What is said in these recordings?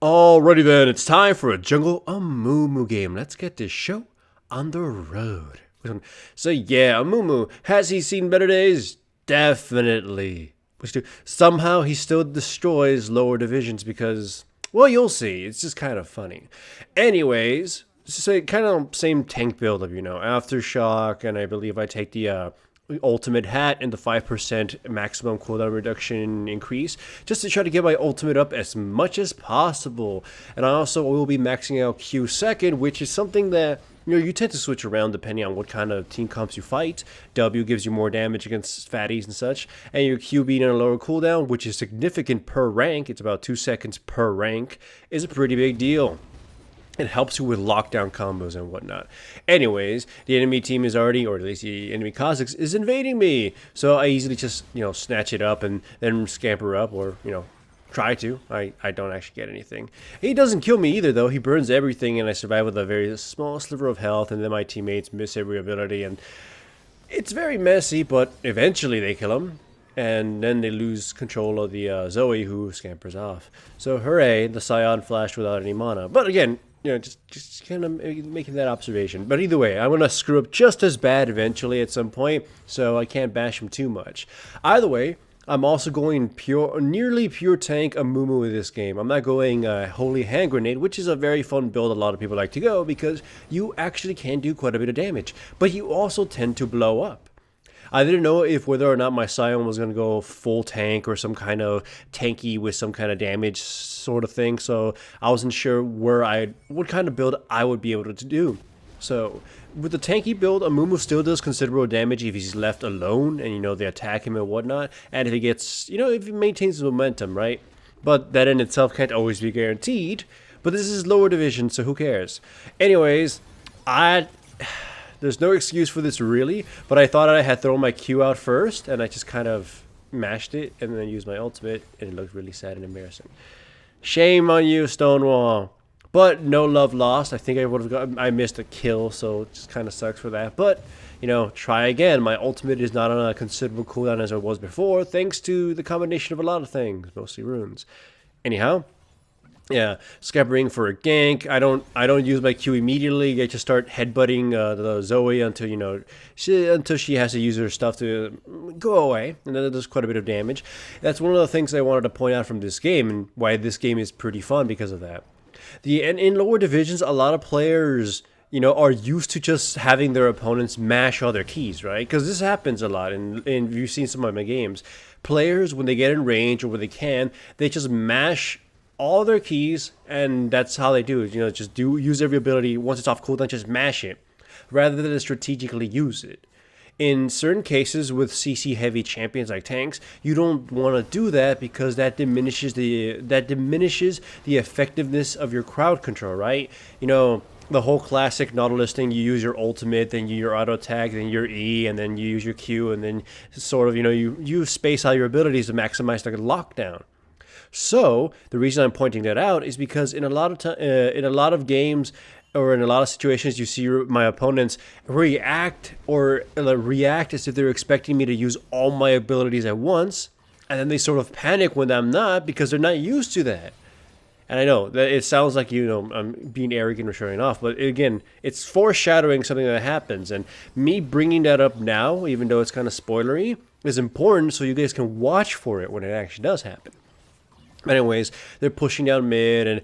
Alrighty then, it's time for a Jungle Amumu game. Let's get this show on the road. So yeah, Amumu, has he seen better days? Definitely. Somehow he still destroys lower divisions because, well, you'll see. It's just kind of funny. Anyways, so kind of same tank buildup, Aftershock, and I believe I take the ultimate hat and the 5% maximum cooldown reduction increase just to try to get my ultimate up as much as possible. And I also will be maxing out Q second, which is something that you tend to switch around depending on what kind of team comps you fight. W gives you more damage against fatties and such, and your Q being in a lower cooldown, which is significant per rank, it's about 2 seconds per rank, is a pretty big deal. It helps you with lockdown combos and whatnot. Anyways, the enemy team is already, or at least the enemy Kha'Zix is invading me. So I easily just, snatch it up and then scamper up or, try to. I don't actually get anything. He doesn't kill me either, though. He burns everything and I survive with a very small sliver of health, and then my teammates miss every ability. And it's very messy, but eventually they kill him. And then they lose control of the Zoe, who scampers off. So hooray, the Scion flashed without any mana. But again, just kind of making that observation. But either way, I'm going to screw up just as bad eventually at some point, so I can't bash him too much. Either way, I'm also going nearly pure tank Amumu with this game. I'm not going Holy Hand Grenade, which is a very fun build a lot of people like to go because you actually can do quite a bit of damage, but you also tend to blow up. I didn't know if whether or not my Scion was going to go full tank or some kind of tanky with some kind of damage sort of thing, so I wasn't sure what kind of build I would be able to do. So with the tanky build, Amumu still does considerable damage if he's left alone and they attack him and whatnot, and if he gets, if he maintains his momentum, right? But that in itself can't always be guaranteed, but this is lower division, so who cares? Anyways, there's no excuse for this really, but I thought I had thrown my Q out first, and I just kind of mashed it and then used my ultimate, and it looked really sad and embarrassing. Shame on you, Stonewall. But no love lost. I think I missed a kill, so it just kind of sucks for that. But, try again. My ultimate is not on a considerable cooldown as it was before, thanks to the combination of a lot of things, mostly runes. Anyhow, yeah, scampering for a gank. I don't use my Q immediately. I just start headbutting the Zoe until she has to use her stuff to go away, and then it does quite a bit of damage. That's one of the things I wanted to point out from this game, and why this game is pretty fun because of that. In lower divisions, a lot of players are used to just having their opponents mash all their keys, right? Because this happens a lot, and you've seen some of my games. Players, when they get in range or when they just mash all their keys, and that's how they do it. Just use every ability. Once it's off cooldown, just mash it, rather than strategically use it. In certain cases with CC heavy champions like tanks, you don't want to do that because that diminishes the effectiveness of your crowd control, right? The whole classic Nautilus thing, you use your ultimate, then your auto attack, then your E, and then you use your Q, and then sort of, you space out your abilities to maximize the lockdown. So the reason I'm pointing that out is because in a lot of games or in a lot of situations, you see my opponents react as if they're expecting me to use all my abilities at once, and then they sort of panic when I'm not because they're not used to that. And I know that it sounds like I'm being arrogant or showing off, but again, it's foreshadowing something that happens, and me bringing that up now, even though it's kind of spoilery, is important so you guys can watch for it when it actually does happen. Anyways, they're pushing down mid, and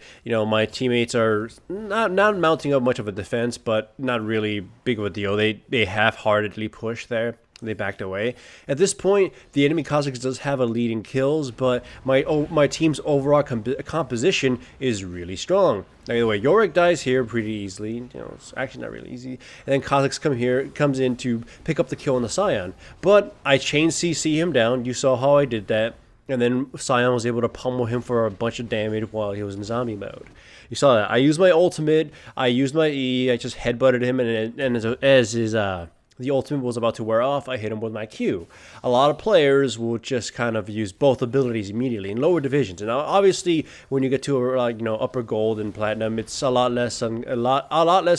my teammates are not mounting up much of a defense, but not really big of a deal. They half-heartedly pushed there. They backed away. At this point, the enemy Kha'Zix does have a lead in kills, but my team's overall composition is really strong. Anyway, Yorick dies here pretty easily. It's actually not really easy. And then Kha'Zix comes in to pick up the kill on the Scion. But I chain CC him down. You saw how I did that. And then Scion was able to pummel him for a bunch of damage while he was in zombie mode. You saw that. I used my ultimate. I used my E. I just headbutted him, and as the ultimate was about to wear off, I hit him with my Q. A lot of players will just kind of use both abilities immediately in lower divisions. And obviously, when you get to upper gold and platinum, it's a lot less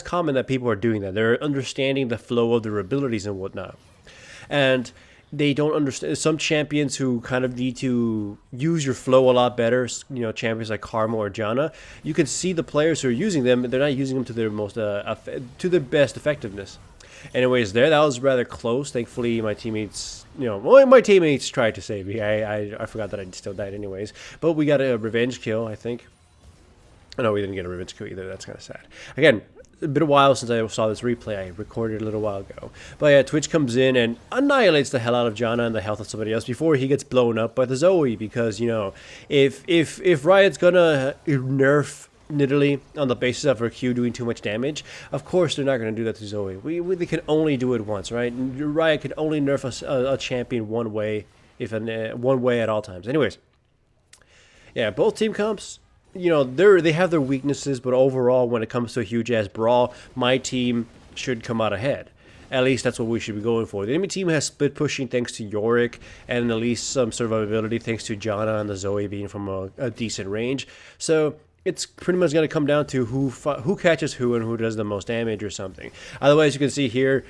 common that people are doing that. They're understanding the flow of their abilities and whatnot. And they don't understand. Some champions who kind of need to use your flow a lot better, champions like Karma or Janna, you can see the players who are using them, they're not using them to their most to their best effectiveness. Anyways, that was rather close. Thankfully, my teammates, my teammates tried to save me. I forgot that I still died anyways. But we got a revenge kill, I think. No, we didn't get a revenge kill either. That's kind of sad. Again, a bit of a while since I saw this replay. I recorded it a little while ago. But yeah, Twitch comes in and annihilates the hell out of Janna and the health of somebody else before he gets blown up by the Zoe. Because, if Riot's gonna nerf Nidalee on the basis of her Q doing too much damage, of course they're not going to do that to Zoe. They can only do it once, right? Riot can only nerf a champion one way, one way at all times. Anyways, yeah, both team comps, they have their weaknesses, but overall, when it comes to a huge ass brawl, my team should come out ahead. At least that's what we should be going for. The enemy team has split pushing thanks to Yorick, and at least some survivability thanks to Janna and the Zoe being from a decent range. So it's pretty much going to come down to who catches who and who does the most damage or something. Otherwise, you can see here,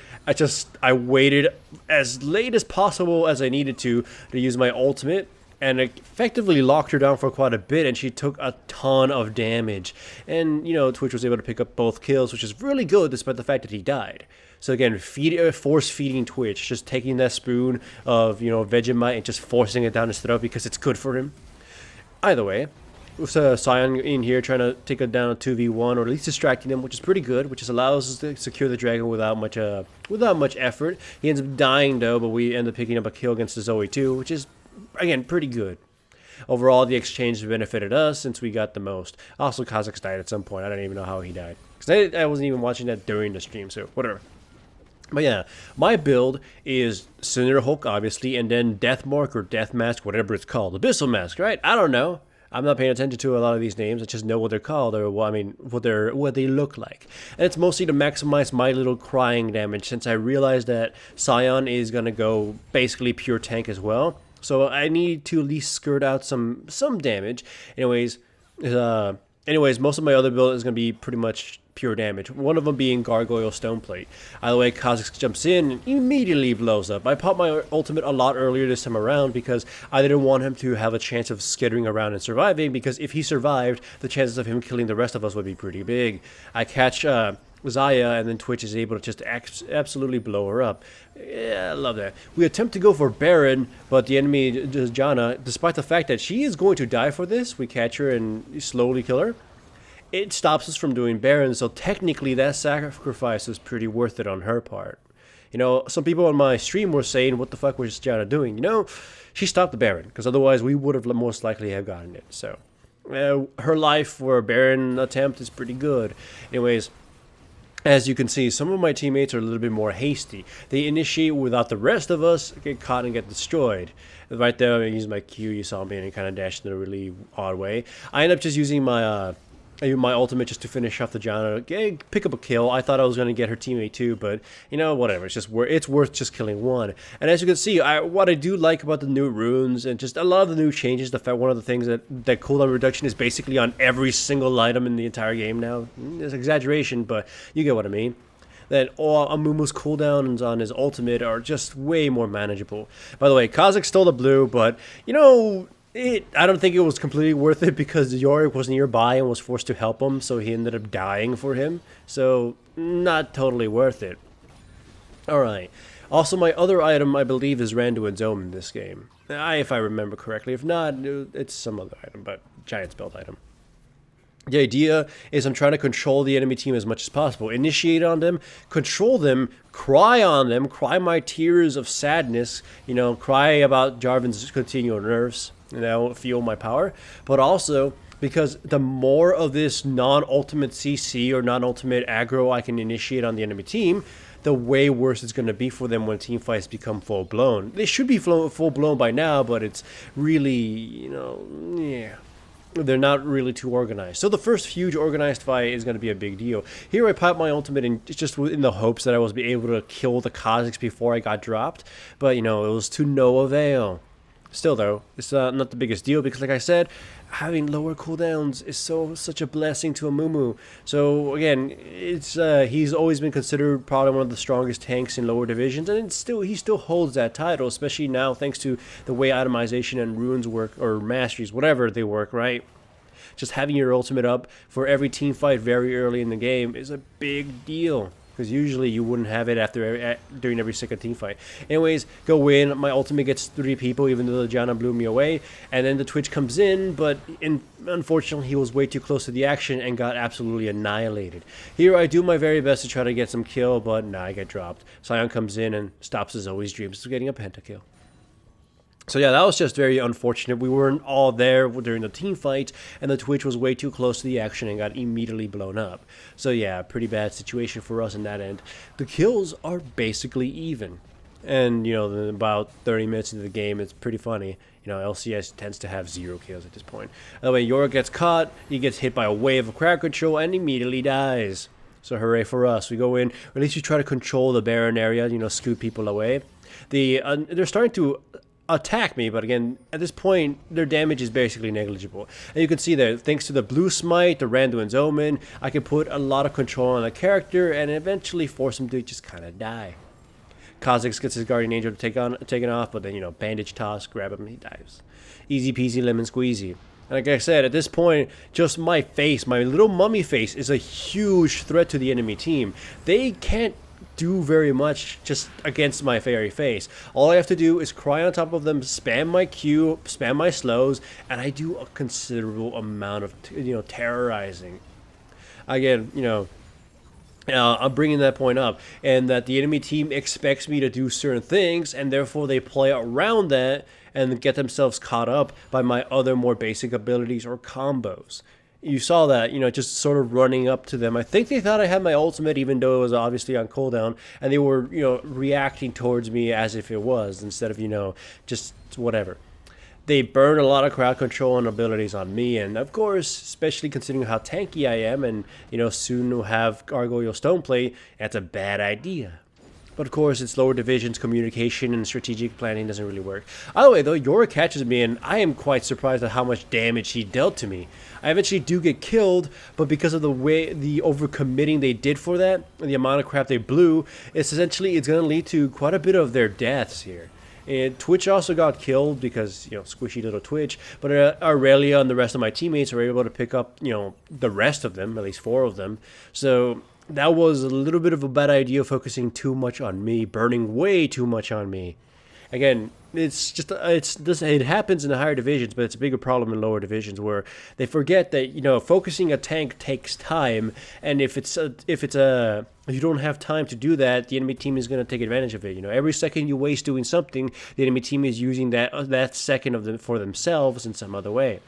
I waited as late as possible as I needed to use my ultimate, and effectively locked her down for quite a bit, and she took a ton of damage. And, Twitch was able to pick up both kills, which is really good despite the fact that he died. So again, force feeding Twitch, just taking that spoon of, Vegemite and just forcing it down his throat because it's good for him. Either way, with Sion in here trying to take it down a 2v1, or at least distracting him, which is pretty good, which just allows us to secure the dragon without much effort. He ends up dying though, but we end up picking up a kill against the Zoe too, which is, again, pretty good. Overall, the exchange benefited us since we got the most. Also, Kha'Zix died at some point. I don't even know how he died, because I wasn't even watching that during the stream, so whatever. But yeah, my build is Cinder Hulk, obviously, and then Death Mark or Death Mask, whatever it's called. Abyssal Mask, right? I don't know. I'm not paying attention to a lot of these names. I just know what they're called, or what they look like. And it's mostly to maximize my little crying damage, since I realized that Sion is gonna go basically pure tank as well. So I need to at least skirt out some damage. Anyways, most of my other build is gonna be pretty much pure damage. One of them being Gargoyle Stoneplate. Either way, Kha'Zix jumps in and immediately blows up. I popped my ultimate a lot earlier this time around because I didn't want him to have a chance of skittering around and surviving, because if he survived, the chances of him killing the rest of us would be pretty big. I catch Xayah, and then Twitch is able to just absolutely blow her up. Yeah, I love that. We attempt to go for Baron, but the enemy, Janna, despite the fact that she is going to die for this, we catch her and slowly kill her. It stops us from doing Baron, so technically that sacrifice was pretty worth it on her part. Some people on my stream were saying, what the fuck was Janna doing? She stopped the Baron, because otherwise we would have most likely have gotten it. So, her life for a Baron attempt is pretty good. Anyways, as you can see, some of my teammates are a little bit more hasty. They initiate without the rest of us, get caught and get destroyed. Right there, I used my Q, you saw me, and it kind of dashed in a really odd way. I end up just using my ultimate just to finish off the Janna, pick up a kill. I thought I was going to get her teammate too, but whatever. It's worth just killing one. And as you can see, what I do like about the new runes and just a lot of the new changes, one of the things that cooldown reduction is basically on every single item in the entire game now. It's exaggeration, but you get what I mean. That all Amumu's cooldowns on his ultimate are just way more manageable. By the way, Kha'Zix stole the blue, but I don't think it was completely worth it, because Yorick was nearby and was forced to help him, so he ended up dying for him. So, not totally worth it. Alright. Also, my other item, I believe, is Randuin's Dome in this game. If I remember correctly. If not, it's some other item, but Giant's Belt item. The idea is I'm trying to control the enemy team as much as possible. Initiate on them, control them, cry on them, cry my tears of sadness, cry about Jarvan's continual nerfs, and that will fuel my power. But also, because the more of this non-ultimate CC or non-ultimate aggro I can initiate on the enemy team, the way worse it's going to be for them when team fights become full-blown. They should be full-blown by now, but it's really, they're not really too organized. So the first huge organized fight is going to be a big deal. Here I popped my ultimate just in the hopes that I was able to kill the Kha'Zix before I got dropped. But, it was to no avail. Still though, it's not the biggest deal because like I said, having lower cooldowns is such a blessing to Amumu. So again, it's he's always been considered probably one of the strongest tanks in lower divisions, and he still holds that title, especially now thanks to the way itemization and runes work, or masteries, whatever they work, right? Just having your ultimate up for every team fight very early in the game is a big deal. Because usually you wouldn't have it during every second team fight. Anyways, go in. My ultimate gets 3 people, even though the Janna blew me away. And then the Twitch comes in, but unfortunately he was way too close to the action and got absolutely annihilated. Here I do my very best to try to get some kill, but nah, I get dropped. Sion comes in and stops his always dreams of getting a pentakill. So yeah, that was just very unfortunate. We weren't all there during the team fight, and the Twitch was way too close to the action and got immediately blown up. So yeah, pretty bad situation for us in that end. The kills are basically even. And, you know, about 30 minutes into the game, it's pretty funny. You know, LCS tends to have 0 kills at this point. By the way, Yorick gets caught, he gets hit by a wave of crowd control, and immediately dies. So hooray for us. We go in, or at least we try to control the Baron area, you know, scoot people away. They're starting to attack me, but again, at this point, their damage is basically negligible. And you can see that thanks to the Blue Smite, the Randuin's Omen, I can put a lot of control on the character and eventually force him to just kind of die. Kha'Zix gets his Guardian Angel taken off, but then, you know, bandage toss, grab him, he dies. Easy peasy lemon squeezy. Like I said, at this point, just my face, my little mummy face, is a huge threat to the enemy team. They can't do very much just against my fairy face. All I have to do is cry on top of them, spam my Q, spam my slows, and I do a considerable amount of, you know, terrorizing. Again, you know, I'm bringing that point up, and that the enemy team expects me to do certain things, and therefore they play around that and get themselves caught up by my other more basic abilities or combos. You saw that, you know, just sort of running up to them. I think they thought I had my ultimate, even though it was obviously on cooldown, and they were, you know, reacting towards me as if it was, instead of, you know, just whatever. They burn a lot of crowd control and abilities on me, and of course, especially considering how tanky I am, and, you know, soon we'll have Gargoyle Stoneplate, that's a bad idea. But of course, it's lower divisions, communication, and strategic planning doesn't really work. Either way, though, Yorick catches me, and I am quite surprised at how much damage he dealt to me. I eventually do get killed, but because of the overcommitting they did for that, and the amount of crap they blew, it's going to lead to quite a bit of their deaths here. And Twitch also got killed because, you know, squishy little Twitch, but Aurelia and the rest of my teammates were able to pick up, you know, the rest of them, at least 4 of them. So that was a little bit of a bad idea, focusing too much on me, burning way too much on me. Again, it happens in the higher divisions, but it's a bigger problem in lower divisions where they forget that, you know, focusing a tank takes time, and if you don't have time to do that, the enemy team is going to take advantage of it. You know, every second you waste doing something, the enemy team is using that second of them for themselves in some other way.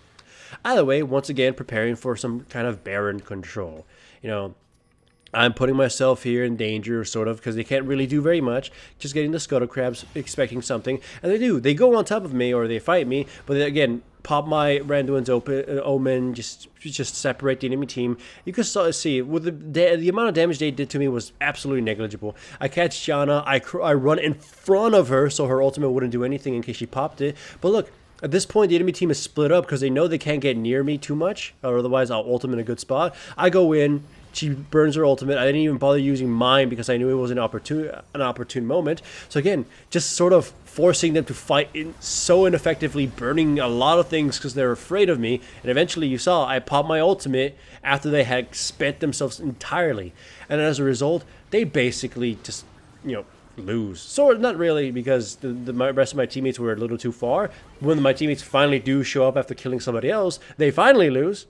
Either way, once again, preparing for some kind of Baron control. You know, I'm putting myself here in danger, sort of, because they can't really do very much. Just getting the Scuttle Crabs, expecting something. And they do. They go on top of me, or they fight me. But they, again, pop my Randuin's Omen, just separate the enemy team. You can see, with the amount of damage they did to me was absolutely negligible. I catch Janna. I run in front of her, so her ultimate wouldn't do anything in case she popped it. But look, at this point, the enemy team is split up because they know they can't get near me too much, or otherwise I'll ult them in a good spot. I go in. She burns her ultimate. I didn't even bother using mine because I knew it was an opportune moment. So again, just sort of forcing them to fight so ineffectively, burning a lot of things because they're afraid of me. And eventually, you saw I popped my ultimate after they had spent themselves entirely. And as a result, they basically just, you know, lose. So not really, because the rest of my teammates were a little too far. When my teammates finally do show up after killing somebody else, they finally lose.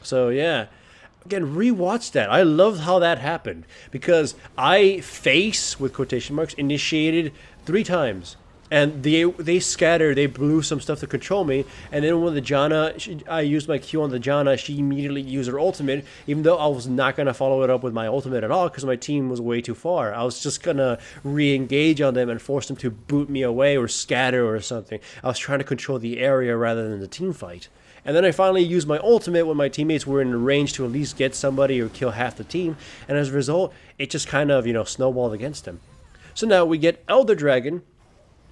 So yeah. Again, rewatch that. I love how that happened because I with quotation marks, initiated 3 times. And they scattered, they blew some stuff to control me, and then when the Janna, I used my Q on the Janna, she immediately used her ultimate, even though I was not going to follow it up with my ultimate at all because my team was way too far. I was just going to re-engage on them and force them to boot me away or scatter or something. I was trying to control the area rather than the team fight. And then I finally used my ultimate when my teammates were in range to at least get somebody or kill half the team. And as a result, it just kind of, you know, snowballed against them. So now we get Elder Dragon.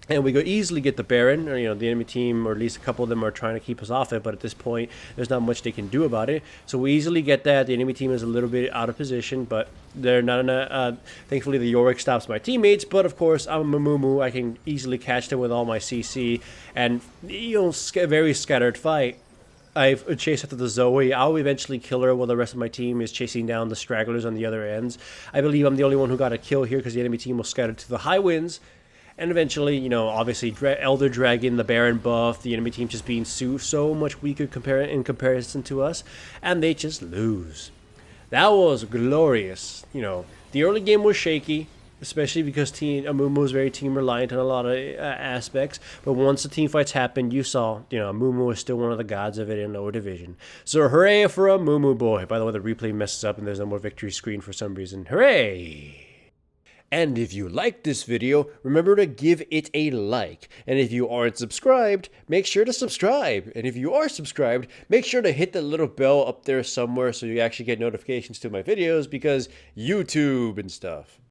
And we could easily get the Baron, or the enemy team, or at least a couple of them are trying to keep us off it. But at this point, there's not much they can do about it. So we easily get that. The enemy team is a little bit out of position, but they're not in a. Thankfully, the Yorick stops my teammates. But of course, I'm a Mumu. I can easily catch them with all my CC, and very scattered fight. I've chased after the Zoe. I'll eventually kill her while the rest of my team is chasing down the stragglers on the other ends. I believe I'm the only one who got a kill here because the enemy team will scatter to the high winds. And eventually, obviously, Elder Dragon, the Baron buff, the enemy team just being so much weaker in comparison to us, and they just lose. That was glorious. The early game was shaky, especially because Amumu was very team reliant on a lot of aspects. But once the team fights happened, you saw, Amumu is still one of the gods of it in lower division. So hooray for Amumu boy. By the way, the replay messes up and there's no more victory screen for some reason. Hooray! And if you liked this video, remember to give it a like. And if you aren't subscribed, make sure to subscribe. And if you are subscribed, make sure to hit the little bell up there somewhere so you actually get notifications to my videos because YouTube and stuff.